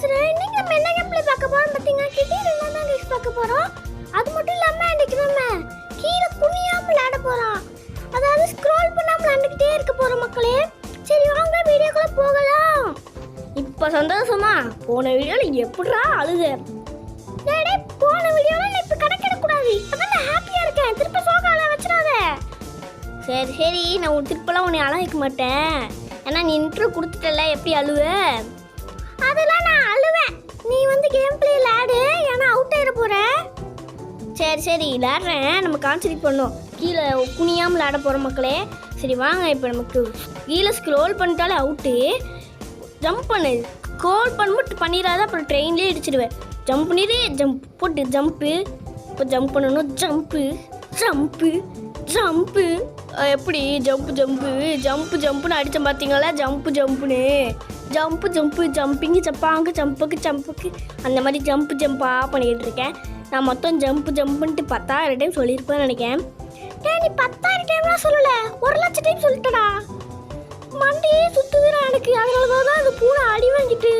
பேசுறேன். இன்னைக்கு நம்ம என்ன கேம் ப்ளே பார்க்க போறோம் பாத்தீங்க. கிட்டில தான் கேம் பார்க்க போறோம். அது மட்டும் இல்லாம இன்னைக்கு நம்ம கீழ குனியாம விளையாட போறோம். அதாவது ஸ்க்ரோல் பண்ணாம விளையாண்டுட்டே இருக்க போறோம் மக்களே. சரி வாங்க வீடியோக்குள்ள போகலாம். இப்ப சந்தோஷமா போன வீடியோல எப்படிடா அழுத? டேய் போன வீடியோல நான் இப்ப கணக்கிட கூடாது. அதான் நான் ஹாப்பியா இருக்கேன். திருப்பி சோகால வச்சிராத. சரி சரி நான் உன் திருப்பலாம் உன்னை அழ வைக்க மாட்டேன். ஏன்னா நீ இன்ட்ரோ கொடுத்துட்டல எப்படி அழுவ? அதெல்லாம் நான் அழுவேன். நீ வந்து கேம் ப்ளே விளையாடு. ஏன்னா அவுட் ஆயிட போற. சரி சரி விளையாடுறேன். நம்ம கான்சென்ட்ரேட் பண்ணோம். கீழே குனியாமல் விளையாட போகிறோம் மக்களே. சரி வாங்க இப்போ நமக்கு கீழே ஸ்க்ரோல் பண்ணிட்டாலே அவுட்டு. ஜம்ப் பண்ணு. ஸ்க்ரோல் மட்டும் பண்ணிடாத அப்புறம் ட்ரெயின்லேயே இடிச்சிடுவேன். ஜம்ப் பண்ணிடு. ஜம்ப் போட்டு ஜம்ப்பு. இப்போ ஜம்ப் பண்ணணும். Jump jump jump. எப்படி ஜம்ப்பு ஜம்ப்பு ஜம்ப்பு ஜம்ப்புன்னு அடித்தேன் பார்த்தீங்களா? ஜம்ப்பு ஜம்ப்புன்னு ஜம்ப்பு ஜம்ப்பு ஜம்பிங்கு ஜப்பாங்க ஜம்புக்கு ஜம்புக்கு அந்த மாதிரி ஜம்ப்பு ஜம்ப்பாக பண்ணிக்கிட்டு இருக்கேன். நான் மொத்தம் ஜம்ப்பு ஜம்ப்புன்ட்டு 10,000 டைம் சொல்லியிருப்பேன்னு நினைக்கிறேன். நீ 10,000 டைம்லாம் சொல்லலை, 1,00,000 டைம் சொல்லிட்டடா. மண்டையே சுற்றுதுடா எனக்கு. அதனால தான் அந்த பூனை அடி வாங்கிட்டு